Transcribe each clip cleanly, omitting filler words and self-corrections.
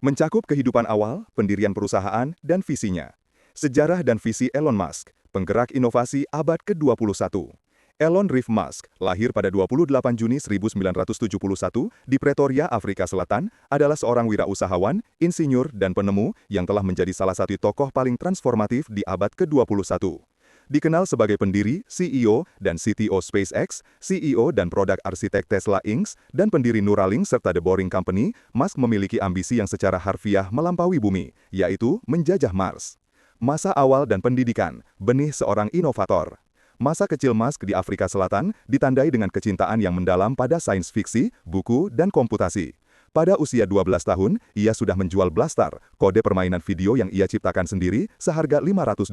mencakup kehidupan awal, pendirian perusahaan, dan visinya. Sejarah dan visi Elon Musk, penggerak inovasi abad ke-21. Elon Reeve Musk, lahir pada 28 Juni 1971 di Pretoria, Afrika Selatan, adalah seorang wirausahawan, insinyur, dan penemu yang telah menjadi salah satu tokoh paling transformatif di abad ke-21. Dikenal sebagai pendiri, CEO, dan CTO SpaceX, CEO dan produk arsitek Tesla Inc., dan pendiri Neuralink serta The Boring Company, Musk memiliki ambisi yang secara harfiah melampaui bumi, yaitu menjajah Mars. Masa awal dan pendidikan, benih seorang inovator. Masa kecil Musk di Afrika Selatan ditandai dengan kecintaan yang mendalam pada sains fiksi, buku, dan komputasi. Pada usia 12 tahun, ia sudah menjual Blaster, kode permainan video yang ia ciptakan sendiri, seharga $500.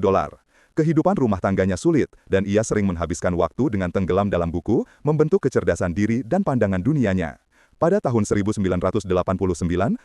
Kehidupan rumah tangganya sulit, dan ia sering menghabiskan waktu dengan tenggelam dalam buku, membentuk kecerdasan diri dan pandangan dunianya. Pada tahun 1989,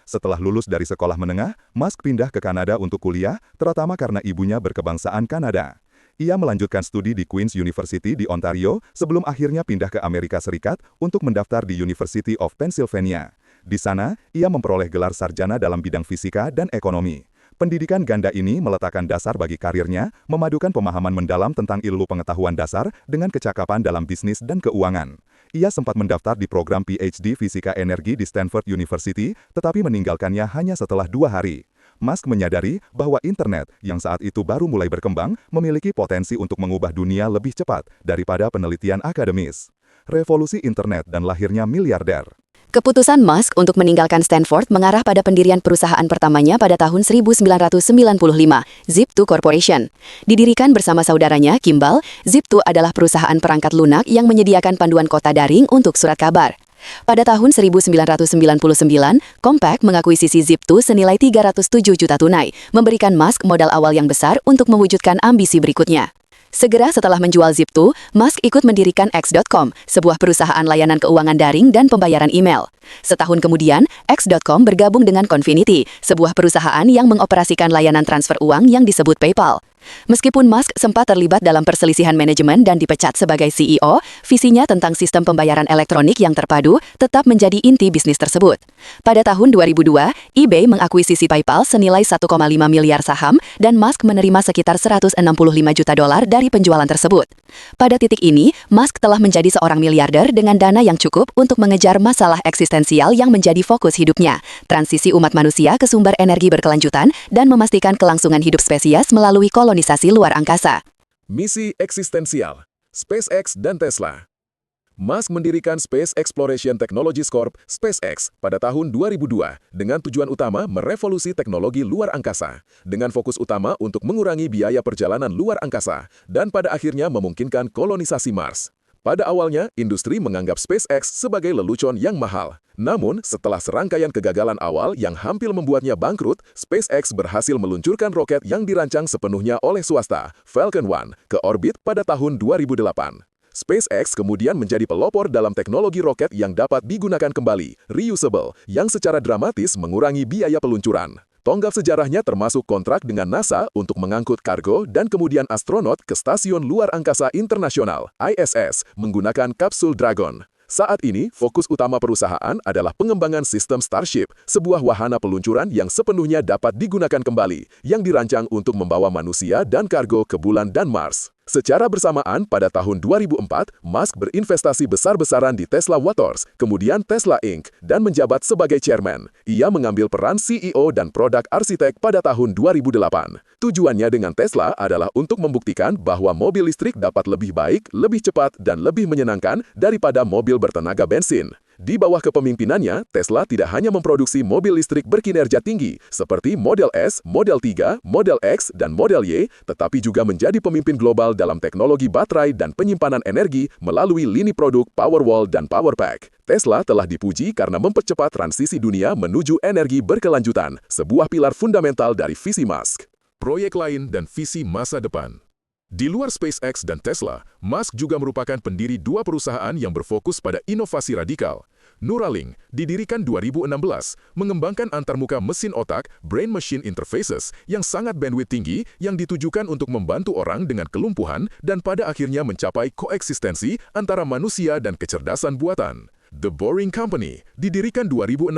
setelah lulus dari sekolah menengah, Musk pindah ke Kanada untuk kuliah, terutama karena ibunya berkebangsaan Kanada. Ia melanjutkan studi di Queen's University di Ontario, sebelum akhirnya pindah ke Amerika Serikat untuk mendaftar di University of Pennsylvania. Di sana, ia memperoleh gelar sarjana dalam bidang fisika dan ekonomi. Pendidikan ganda ini meletakkan dasar bagi karirnya, memadukan pemahaman mendalam tentang ilmu pengetahuan dasar dengan kecakapan dalam bisnis dan keuangan. Ia sempat mendaftar di program PhD Fisika Energi di Stanford University, tetapi meninggalkannya hanya setelah 2 hari. Musk menyadari bahwa internet, yang saat itu baru mulai berkembang, memiliki potensi untuk mengubah dunia lebih cepat daripada penelitian akademis. Revolusi internet dan lahirnya miliarder. Keputusan Musk untuk meninggalkan Stanford mengarah pada pendirian perusahaan pertamanya pada tahun 1995, Zip2 Corporation. Didirikan bersama saudaranya, Kimball, Zip2 adalah perusahaan perangkat lunak yang menyediakan panduan kota daring untuk surat kabar. Pada tahun 1999, Compaq mengakuisisi Zip2 senilai 307 juta tunai, memberikan Musk modal awal yang besar untuk mewujudkan ambisi berikutnya. Segera setelah menjual Zip2, Musk ikut mendirikan X.com, sebuah perusahaan layanan keuangan daring dan pembayaran email. Setahun kemudian, X.com bergabung dengan Confinity, sebuah perusahaan yang mengoperasikan layanan transfer uang yang disebut PayPal. Meskipun Musk sempat terlibat dalam perselisihan manajemen dan dipecat sebagai CEO, visinya tentang sistem pembayaran elektronik yang terpadu tetap menjadi inti bisnis tersebut. Pada tahun 2002, eBay mengakuisisi PayPal senilai 1,5 miliar saham dan Musk menerima sekitar $165 juta dari penjualan tersebut. Pada titik ini, Musk telah menjadi seorang miliarder dengan dana yang cukup untuk mengejar masalah eksistensial yang menjadi fokus hidupnya, transisi umat manusia ke sumber energi berkelanjutan dan memastikan kelangsungan hidup spesies melalui kolonisasi luar angkasa. Misi eksistensial, SpaceX dan Tesla. Musk mendirikan Space Exploration Technologies Corp. (SpaceX) pada tahun 2002 dengan tujuan utama merevolusi teknologi luar angkasa, dengan fokus utama untuk mengurangi biaya perjalanan luar angkasa dan pada akhirnya memungkinkan kolonisasi Mars. Pada awalnya, industri menganggap SpaceX sebagai lelucon yang mahal. Namun, setelah serangkaian kegagalan awal yang hampir membuatnya bangkrut, SpaceX berhasil meluncurkan roket yang dirancang sepenuhnya oleh swasta, Falcon 1, ke orbit pada tahun 2008. SpaceX kemudian menjadi pelopor dalam teknologi roket yang dapat digunakan kembali, reusable, yang secara dramatis mengurangi biaya peluncuran. Tonggak sejarahnya termasuk kontrak dengan NASA untuk mengangkut kargo dan kemudian astronot ke Stasiun Luar Angkasa Internasional, ISS, menggunakan kapsul Dragon. Saat ini, fokus utama perusahaan adalah pengembangan sistem Starship, sebuah wahana peluncuran yang sepenuhnya dapat digunakan kembali, yang dirancang untuk membawa manusia dan kargo ke bulan dan Mars. Secara bersamaan, pada tahun 2004, Musk berinvestasi besar-besaran di Tesla Motors, kemudian Tesla Inc., dan menjabat sebagai chairman. Ia mengambil peran CEO dan produk arsitek pada tahun 2008. Tujuannya dengan Tesla adalah untuk membuktikan bahwa mobil listrik dapat lebih baik, lebih cepat, dan lebih menyenangkan daripada mobil bertenaga bensin. Di bawah kepemimpinannya, Tesla tidak hanya memproduksi mobil listrik berkinerja tinggi seperti Model S, Model 3, Model X, dan Model Y, tetapi juga menjadi pemimpin global dalam teknologi baterai dan penyimpanan energi melalui lini produk Powerwall dan Powerpack. Tesla telah dipuji karena mempercepat transisi dunia menuju energi berkelanjutan, sebuah pilar fundamental dari visi Musk. Proyek lain dan visi masa depan. Di luar SpaceX dan Tesla, Musk juga merupakan pendiri 2 perusahaan yang berfokus pada inovasi radikal. Neuralink, didirikan 2016, mengembangkan antarmuka mesin otak brain-machine interfaces yang sangat bandwidth tinggi yang ditujukan untuk membantu orang dengan kelumpuhan dan pada akhirnya mencapai koeksistensi antara manusia dan kecerdasan buatan. The Boring Company didirikan 2016,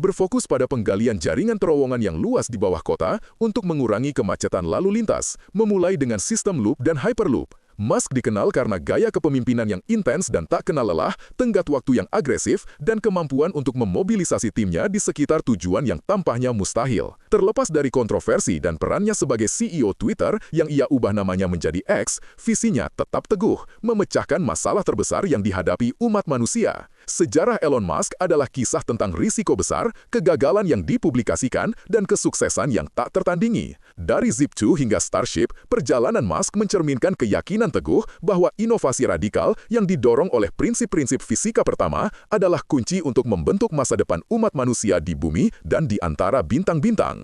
berfokus pada penggalian jaringan terowongan yang luas di bawah kota untuk mengurangi kemacetan lalu lintas, memulai dengan sistem loop dan hyperloop. Musk dikenal karena gaya kepemimpinan yang intens dan tak kenal lelah, tenggat waktu yang agresif, dan kemampuan untuk memobilisasi timnya di sekitar tujuan yang tampaknya mustahil. Terlepas dari kontroversi dan perannya sebagai CEO Twitter yang ia ubah namanya menjadi X, visinya tetap teguh, memecahkan masalah terbesar yang dihadapi umat manusia. Sejarah Elon Musk adalah kisah tentang risiko besar, kegagalan yang dipublikasikan, dan kesuksesan yang tak tertandingi. Dari Zip2 hingga Starship, perjalanan Musk mencerminkan keyakinan teguh bahwa inovasi radikal yang didorong oleh prinsip-prinsip fisika pertama adalah kunci untuk membentuk masa depan umat manusia di bumi dan di antara bintang-bintang.